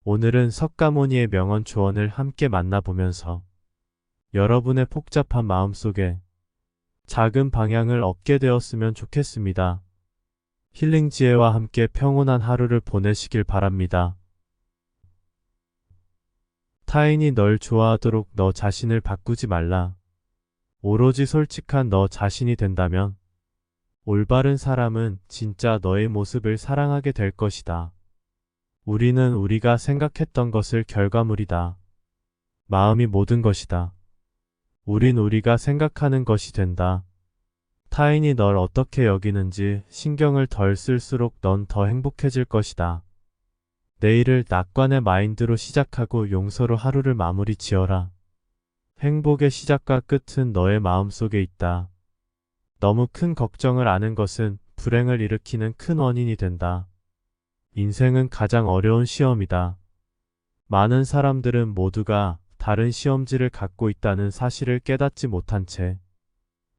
오늘은 석가모니의 명언 조언을 함께 만나보면서 여러분의 복잡한 마음속에 작은 방향을 얻게 되었으면 좋겠습니다. 힐링 지혜와 함께 평온한 하루를 보내시길 바랍니다. 타인이 널 좋아하도록 너 자신을 바꾸지 말라. 오로지 솔직한 너 자신이 된다면 올바른 사람은 진짜 너의 모습을 사랑하게 될 것이다. 우리는 우리가 생각했던 것을 결과물이다. 마음이 모든 것이다. 우린 우리가 생각하는 것이 된다. 타인이 널 어떻게 여기는지 신경을 덜 쓸수록 넌 더 행복해질 것이다. 내일을 낙관의 마인드로 시작하고 용서로 하루를 마무리 지어라. 행복의 시작과 끝은 너의 마음속에 있다. 너무 큰 걱정을 아는 것은 불행을 일으키는 큰 원인이 된다. 인생은 가장 어려운 시험이다. 많은 사람들은 모두가 다른 시험지를 갖고 있다는 사실을 깨닫지 못한 채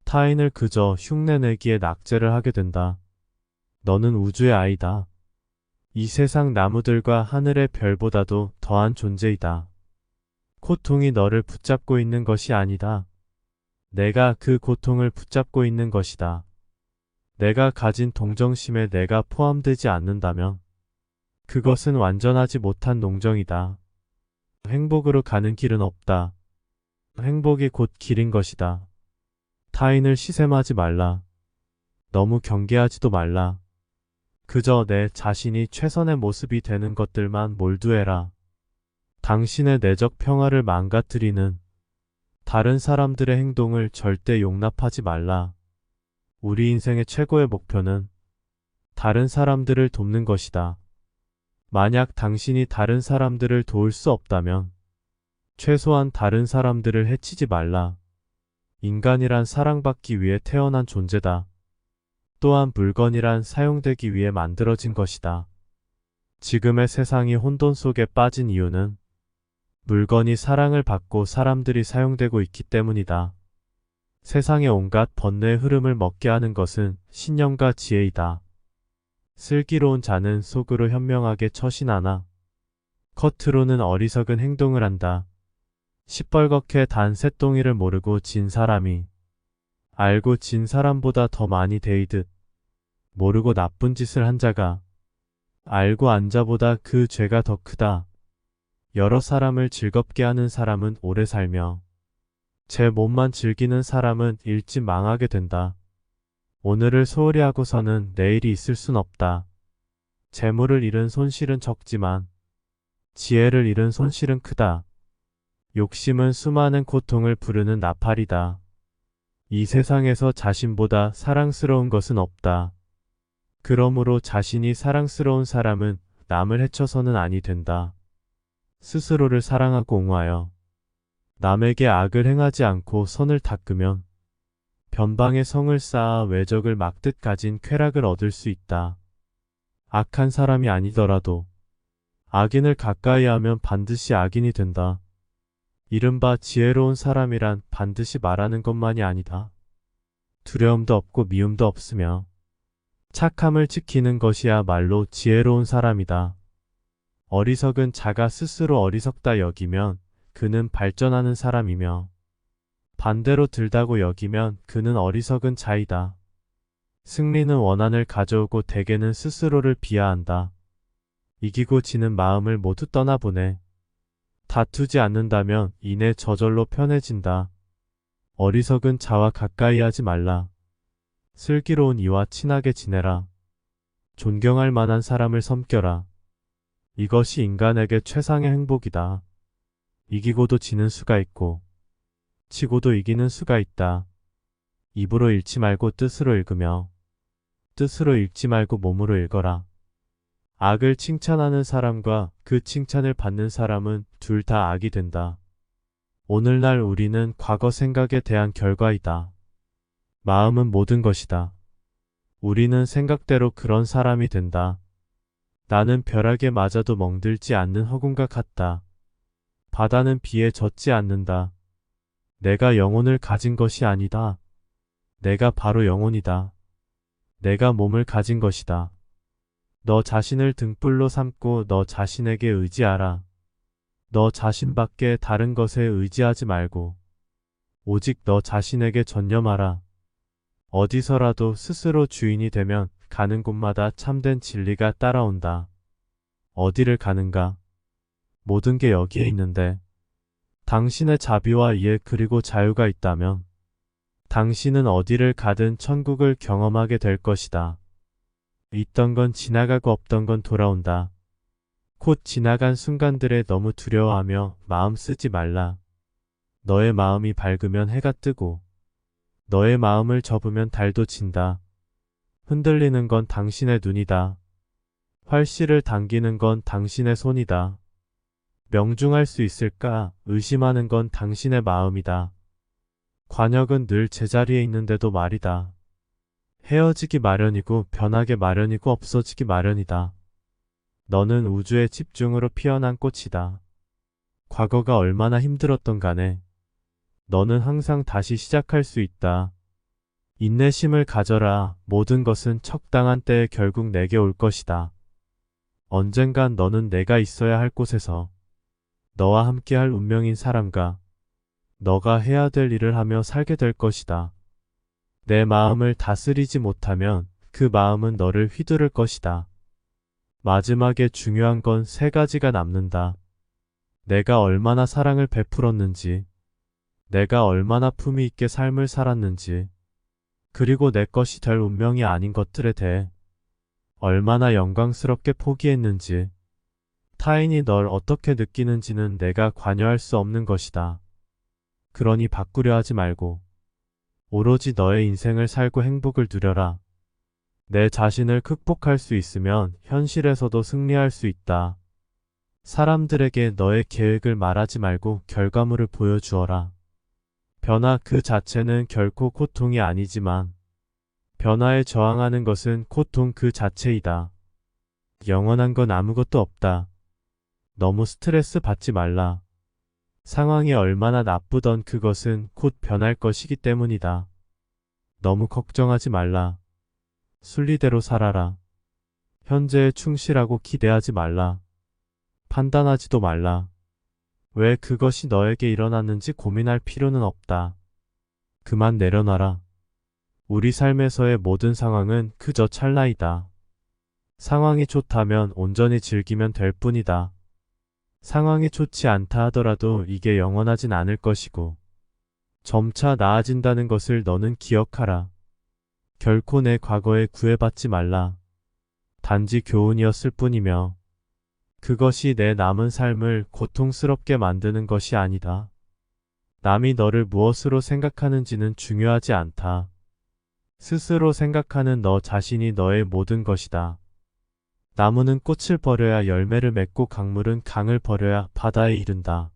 타인을 그저 흉내내기에 낙제를 하게 된다. 너는 우주의 아이다. 이 세상 나무들과 하늘의 별보다도 더한 존재이다. 고통이 너를 붙잡고 있는 것이 아니다. 내가 그 고통을 붙잡고 있는 것이다. 내가 가진 동정심에 내가 포함되지 않는다면 그것은 완전하지 못한 농정이다. 행복으로 가는 길은 없다. 행복이 곧 길인 것이다. 타인을 시샘하지 말라. 너무 경계하지도 말라. 그저 내 자신이 최선의 모습이 되는 것들만 몰두해라. 당신의 내적 평화를 망가뜨리는 다른 사람들의 행동을 절대 용납하지 말라. 우리 인생의 최고의 목표는 다른 사람들을 돕는 것이다. 만약 당신이 다른 사람들을 도울 수 없다면 최소한 다른 사람들을 해치지 말라. 인간이란 사랑받기 위해 태어난 존재다. 또한 물건이란 사용되기 위해 만들어진 것이다. 지금의 세상이 혼돈 속에 빠진 이유는 물건이 사랑을 받고 사람들이 사용되고 있기 때문이다. 세상의 온갖 번뇌의 흐름을 먹게 하는 것은 신념과 지혜이다. 슬기로운 자는 속으로 현명하게 처신하나 겉으로는 어리석은 행동을 한다. 시뻘겋게 단 새똥이를 모르고 진 사람이 알고 진 사람보다 더 많이 데이듯 모르고 나쁜 짓을 한 자가 알고 안 자보다 그 죄가 더 크다. 여러 사람을 즐겁게 하는 사람은 오래 살며 제 몸만 즐기는 사람은 일찍 망하게 된다. 오늘을 소홀히 하고서는 내일이 있을 순 없다. 재물을 잃은 손실은 적지만 지혜를 잃은 손실은 크다. 욕심은 수많은 고통을 부르는 나팔이다. 이 세상에서 자신보다 사랑스러운 것은 없다. 그러므로 자신이 사랑스러운 사람은 남을 해쳐서는 아니 된다. 스스로를 사랑하고 옹호하여 남에게 악을 행하지 않고 선을 닦으면 변방의 성을 쌓아 외적을 막듯 가진 쾌락을 얻을 수 있다. 악한 사람이 아니더라도 악인을 가까이 하면 반드시 악인이 된다. 이른바 지혜로운 사람이란 반드시 말하는 것만이 아니다. 두려움도 없고 미움도 없으며 착함을 지키는 것이야말로 지혜로운 사람이다. 어리석은 자가 스스로 어리석다 여기면 그는 발전하는 사람이며 반대로 들다고 여기면 그는 어리석은 자이다. 승리는 원한을 가져오고 대개는 스스로를 비하한다. 이기고 지는 마음을 모두 떠나보내. 다투지 않는다면 이내 저절로 편해진다. 어리석은 자와 가까이 하지 말라. 슬기로운 이와 친하게 지내라. 존경할 만한 사람을 섬겨라. 이것이 인간에게 최상의 행복이다. 이기고도 지는 수가 있고 지고도 이기는 수가 있다. 입으로 읽지 말고 뜻으로 읽으며 뜻으로 읽지 말고 몸으로 읽어라. 악을 칭찬하는 사람과 그 칭찬을 받는 사람은 둘 다 악이 된다. 오늘날 우리는 과거 생각에 대한 결과이다. 마음은 모든 것이다. 우리는 생각대로 그런 사람이 된다. 나는 벼락에 맞아도 멍들지 않는 허공과 같다. 바다는 비에 젖지 않는다. 내가 영혼을 가진 것이 아니다. 내가 바로 영혼이다. 내가 몸을 가진 것이다. 너 자신을 등불로 삼고 너 자신에게 의지하라. 너 자신밖에 다른 것에 의지하지 말고 오직 너 자신에게 전념하라. 어디서라도 스스로 주인이 되면 가는 곳마다 참된 진리가 따라온다. 어디를 가는가? 모든 게 여기에 있는데 당신의 자비와 이해 그리고 자유가 있다면 당신은 어디를 가든 천국을 경험하게 될 것이다. 있던 건 지나가고 없던 건 돌아온다. 곧 지나간 순간들에 너무 두려워하며 마음 쓰지 말라. 너의 마음이 밝으면 해가 뜨고 너의 마음을 접으면 달도 진다. 흔들리는 건 당신의 눈이다. 활씨를 당기는 건 당신의 손이다. 명중할 수 있을까 의심하는 건 당신의 마음이다. 관역은 늘 제자리에 있는데도 말이다. 헤어지기 마련이고 변하기 마련이고 없어지기 마련이다. 너는 우주의 집중으로 피어난 꽃이다. 과거가 얼마나 힘들었던 간에 너는 항상 다시 시작할 수 있다. 인내심을 가져라. 모든 것은 적당한 때에 결국 내게 올 것이다. 언젠간 너는 내가 있어야 할 곳에서 너와 함께할 운명인 사람과 너가 해야 될 일을 하며 살게 될 것이다. 내 마음을 다스리지 못하면 그 마음은 너를 휘두를 것이다. 마지막에 중요한 건 세 가지가 남는다. 내가 얼마나 사랑을 베풀었는지, 내가 얼마나 품위 있게 삶을 살았는지, 그리고 내 것이 될 운명이 아닌 것들에 대해 얼마나 영광스럽게 포기했는지, 타인이 널 어떻게 느끼는지는 내가 관여할 수 없는 것이다. 그러니 바꾸려 하지 말고 오로지 너의 인생을 살고 행복을 누려라. 내 자신을 극복할 수 있으면 현실에서도 승리할 수 있다. 사람들에게 너의 계획을 말하지 말고 결과물을 보여주어라. 변화 그 자체는 결코 고통이 아니지만 변화에 저항하는 것은 고통 그 자체이다. 영원한 건 아무것도 없다. 너무 스트레스 받지 말라. 상황이 얼마나 나쁘던 그것은 곧 변할 것이기 때문이다. 너무 걱정하지 말라. 순리대로 살아라. 현재에 충실하고 기대하지 말라. 판단하지도 말라. 왜 그것이 너에게 일어났는지 고민할 필요는 없다. 그만 내려놔라. 우리 삶에서의 모든 상황은 그저 찰나이다. 상황이 좋다면 온전히 즐기면 될 뿐이다. 상황이 좋지 않다 하더라도 이게 영원하진 않을 것이고 점차 나아진다는 것을 너는 기억하라. 결코 내 과거에 구애받지 말라. 단지 교훈이었을 뿐이며 그것이 내 남은 삶을 고통스럽게 만드는 것이 아니다. 남이 너를 무엇으로 생각하는지는 중요하지 않다. 스스로 생각하는 너 자신이 너의 모든 것이다. 나무는 꽃을 버려야 열매를 맺고 강물은 강을 버려야 바다에 이른다.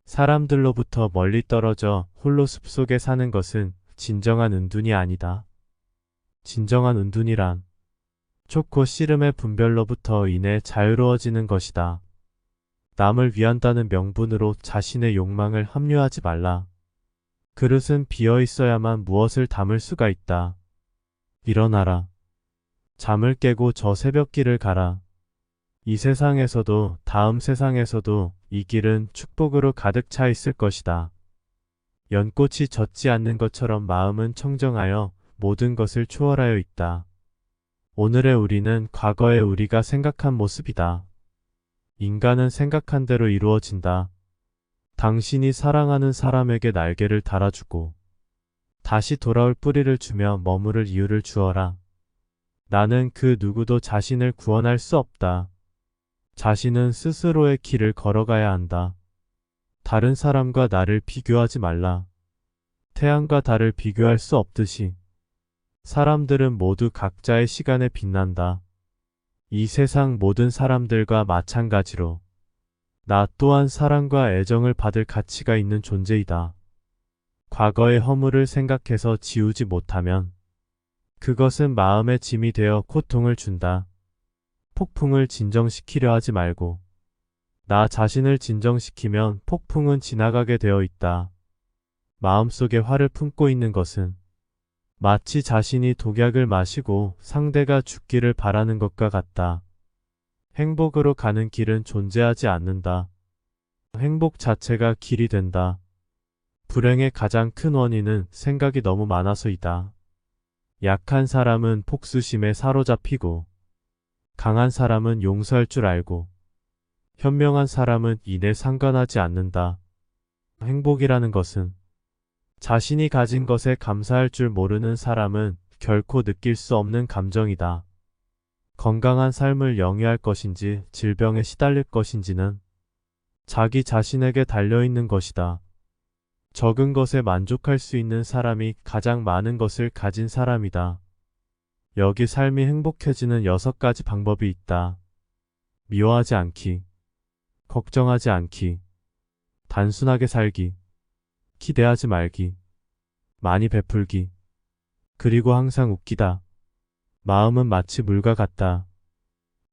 사람들로부터 멀리 떨어져 홀로 숲속에 사는 것은 진정한 은둔이 아니다. 진정한 은둔이란 좋고 싫음의 분별로부터 인해 자유로워지는 것이다. 남을 위한다는 명분으로 자신의 욕망을 합리화하지 말라. 그릇은 비어 있어야만 무엇을 담을 수가 있다. 일어나라. 잠을 깨고 저 새벽길을 가라. 이 세상에서도 다음 세상에서도 이 길은 축복으로 가득 차 있을 것이다. 연꽃이 젖지 않는 것처럼 마음은 청정하여 모든 것을 초월하여 있다. 오늘의 우리는 과거의 우리가 생각한 모습이다. 인간은 생각한 대로 이루어진다. 당신이 사랑하는 사람에게 날개를 달아주고 다시 돌아올 뿌리를 주며 머무를 이유를 주어라. 나는 그 누구도 자신을 구원할 수 없다. 자신은 스스로의 길을 걸어가야 한다. 다른 사람과 나를 비교하지 말라. 태양과 달을 비교할 수 없듯이 사람들은 모두 각자의 시간에 빛난다. 이 세상 모든 사람들과 마찬가지로 나 또한 사랑과 애정을 받을 가치가 있는 존재이다. 과거의 허물을 생각해서 지우지 못하면 그것은 마음의 짐이 되어 고통을 준다. 폭풍을 진정시키려 하지 말고 나 자신을 진정시키면 폭풍은 지나가게 되어 있다. 마음속에 화를 품고 있는 것은 마치 자신이 독약을 마시고 상대가 죽기를 바라는 것과 같다. 행복으로 가는 길은 존재하지 않는다. 행복 자체가 길이 된다. 불행의 가장 큰 원인은 생각이 너무 많아서이다. 약한 사람은 폭수심에 사로잡히고, 강한 사람은 용서할 줄 알고, 현명한 사람은 이내 상관하지 않는다. 행복이라는 것은 자신이 가진 것에 감사할 줄 모르는 사람은 결코 느낄 수 없는 감정이다. 건강한 삶을 영위할 것인지 질병에 시달릴 것인지는 자기 자신에게 달려있는 것이다. 적은 것에 만족할 수 있는 사람이 가장 많은 것을 가진 사람이다. 여기 삶이 행복해지는 6가지 방법이 있다. 미워하지 않기, 걱정하지 않기, 단순하게 살기, 기대하지 말기, 많이 베풀기, 그리고 항상 웃기다. 마음은 마치 물과 같다.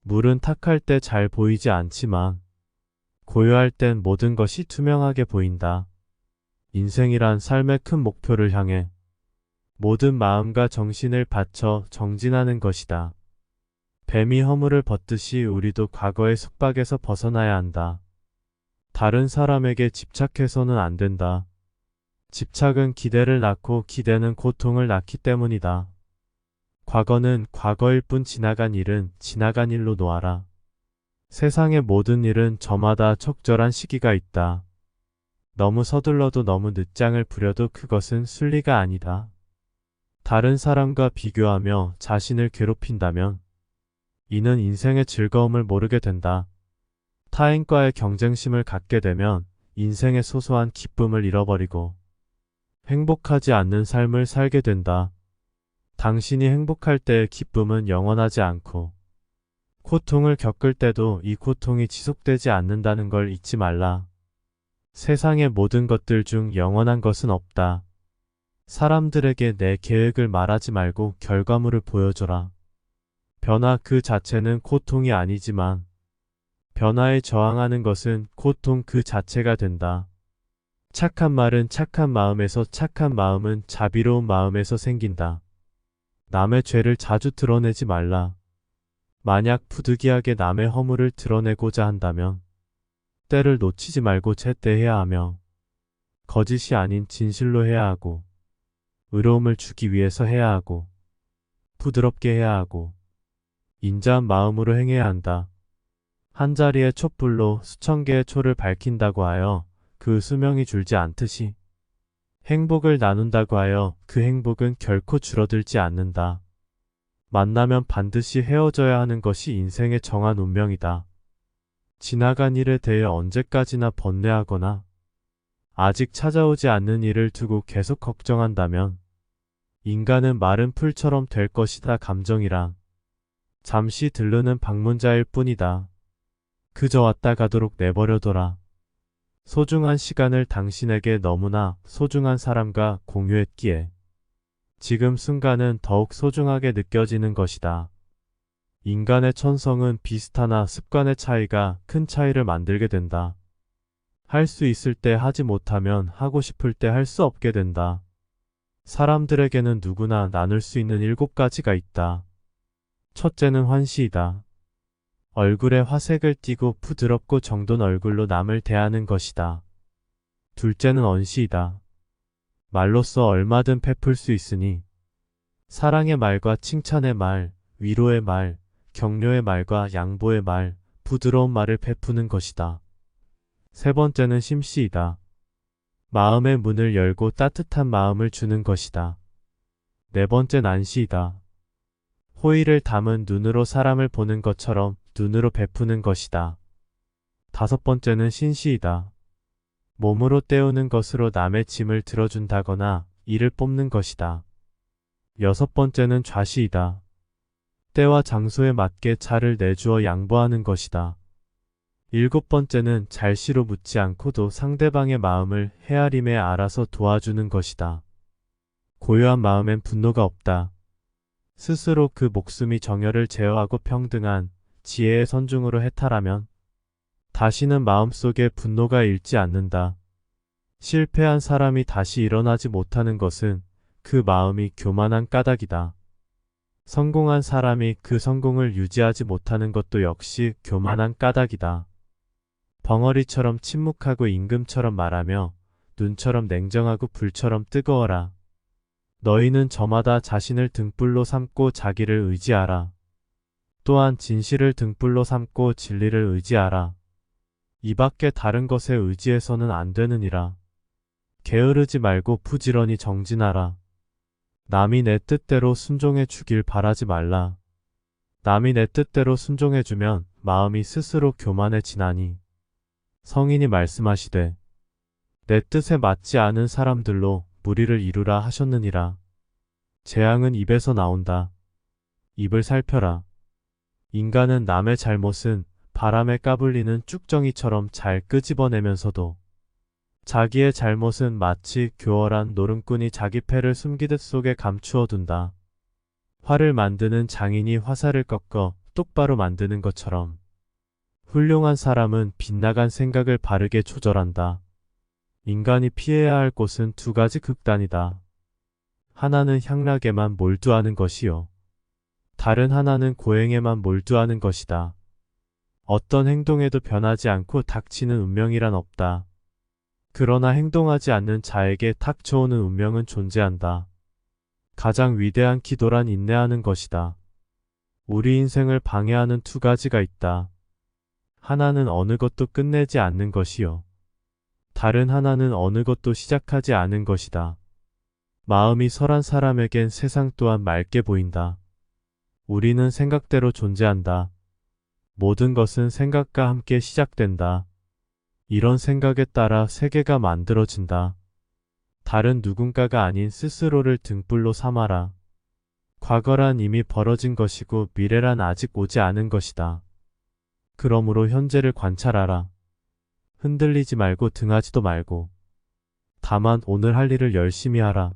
물은 탁할 때 잘 보이지 않지만 고요할 땐 모든 것이 투명하게 보인다. 인생이란 삶의 큰 목표를 향해 모든 마음과 정신을 바쳐 정진하는 것이다. 뱀이 허물을 벗듯이 우리도 과거의 속박에서 벗어나야 한다. 다른 사람에게 집착해서는 안 된다. 집착은 기대를 낳고 기대는 고통을 낳기 때문이다. 과거는 과거일 뿐 지나간 일은 지나간 일로 놓아라. 세상의 모든 일은 저마다 적절한 시기가 있다. 너무 서둘러도 너무 늦장을 부려도 그것은 순리가 아니다. 다른 사람과 비교하며 자신을 괴롭힌다면 이는 인생의 즐거움을 모르게 된다. 타인과의 경쟁심을 갖게 되면 인생의 소소한 기쁨을 잃어버리고 행복하지 않는 삶을 살게 된다. 당신이 행복할 때의 기쁨은 영원하지 않고 고통을 겪을 때도 이 고통이 지속되지 않는다는 걸 잊지 말라. 세상의 모든 것들 중 영원한 것은 없다. 사람들에게 내 계획을 말하지 말고 결과물을 보여줘라. 변화 그 자체는 고통이 아니지만 변화에 저항하는 것은 고통 그 자체가 된다. 착한 말은 착한 마음에서, 착한 마음은 자비로운 마음에서 생긴다. 남의 죄를 자주 드러내지 말라. 만약 부득이하게 남의 허물을 드러내고자 한다면 때를 놓치지 말고 제때해야 하며 거짓이 아닌 진실로 해야 하고 의로움을 주기 위해서 해야 하고 부드럽게 해야 하고 인자한 마음으로 행해야 한다. 한 자리의 촛불로 수천 개의 초를 밝힌다고 하여 그 수명이 줄지 않듯이 행복을 나눈다고 하여 그 행복은 결코 줄어들지 않는다. 만나면 반드시 헤어져야 하는 것이 인생의 정한 운명이다. 지나간 일에 대해 언제까지나 번뇌하거나 아직 찾아오지 않는 일을 두고 계속 걱정한다면 인간은 마른 풀처럼 될 것이다. 감정이란 잠시 들르는 방문자일 뿐이다. 그저 왔다 가도록 내버려둬라. 소중한 시간을 당신에게 너무나 소중한 사람과 공유했기에 지금 순간은 더욱 소중하게 느껴지는 것이다. 인간의 천성은 비슷하나 습관의 차이가 큰 차이를 만들게 된다. 할 수 있을 때 하지 못하면 하고 싶을 때 할 수 없게 된다. 사람들에게는 누구나 나눌 수 있는 7가지가 있다. 첫째는 환시이다. 얼굴에 화색을 띠고 부드럽고 정돈 얼굴로 남을 대하는 것이다. 둘째는 언시이다. 말로써 얼마든 베풀 수 있으니 사랑의 말과 칭찬의 말, 위로의 말, 격려의 말과 양보의 말, 부드러운 말을 베푸는 것이다. 세 번째는 심시이다. 마음의 문을 열고 따뜻한 마음을 주는 것이다. 네 번째는 안시이다. 호의를 담은 눈으로 사람을 보는 것처럼 눈으로 베푸는 것이다. 다섯 번째는 신시이다. 몸으로 때우는 것으로 남의 짐을 들어준다거나 이를 뽑는 것이다. 여섯 번째는 좌시이다. 때와 장소에 맞게 차를 내주어 양보하는 것이다. 일곱 번째는 잘시로 묻지 않고도 상대방의 마음을 헤아림에 알아서 도와주는 것이다. 고요한 마음엔 분노가 없다. 스스로 그 목숨이 정열을 제어하고 평등한 지혜의 선중으로 해탈하면 다시는 마음속에 분노가 일지 않는다. 실패한 사람이 다시 일어나지 못하는 것은 그 마음이 교만한 까닭이다. 성공한 사람이 그 성공을 유지하지 못하는 것도 역시 교만한 까닭이다. 벙어리처럼 침묵하고 임금처럼 말하며 눈처럼 냉정하고 불처럼 뜨거워라. 너희는 저마다 자신을 등불로 삼고 자기를 의지하라. 또한 진실을 등불로 삼고 진리를 의지하라. 이 밖에 다른 것에 의지해서는 안 되느니라. 게으르지 말고 부지런히 정진하라. 남이 내 뜻대로 순종해 주길 바라지 말라. 남이 내 뜻대로 순종해 주면 마음이 스스로 교만해지나니. 성인이 말씀하시되 내 뜻에 맞지 않은 사람들로 무리를 이루라 하셨느니라. 재앙은 입에서 나온다. 입을 살펴라. 인간은 남의 잘못은 바람에 까불리는 쭉정이처럼 잘 끄집어내면서도 자기의 잘못은 마치 교활한 노름꾼이 자기 패를 숨기듯 속에 감추어 둔다. 활을 만드는 장인이 화살을 꺾어 똑바로 만드는 것처럼 훌륭한 사람은 빗나간 생각을 바르게 조절한다. 인간이 피해야 할 곳은 두 가지 극단이다. 하나는 향락에만 몰두하는 것이요. 다른 하나는 고행에만 몰두하는 것이다. 어떤 행동에도 변하지 않고 닥치는 운명이란 없다. 그러나 행동하지 않는 자에게 닥쳐오는 운명은 존재한다. 가장 위대한 기도란 인내하는 것이다. 우리 인생을 방해하는 두 가지가 있다. 하나는 어느 것도 끝내지 않는 것이요. 다른 하나는 어느 것도 시작하지 않은 것이다. 마음이 설한 사람에겐 세상 또한 맑게 보인다. 우리는 생각대로 존재한다. 모든 것은 생각과 함께 시작된다. 이런 생각에 따라 세계가 만들어진다. 다른 누군가가 아닌 스스로를 등불로 삼아라. 과거란 이미 벌어진 것이고 미래란 아직 오지 않은 것이다. 그러므로 현재를 관찰하라. 흔들리지 말고 등하지도 말고. 다만 오늘 할 일을 열심히 하라.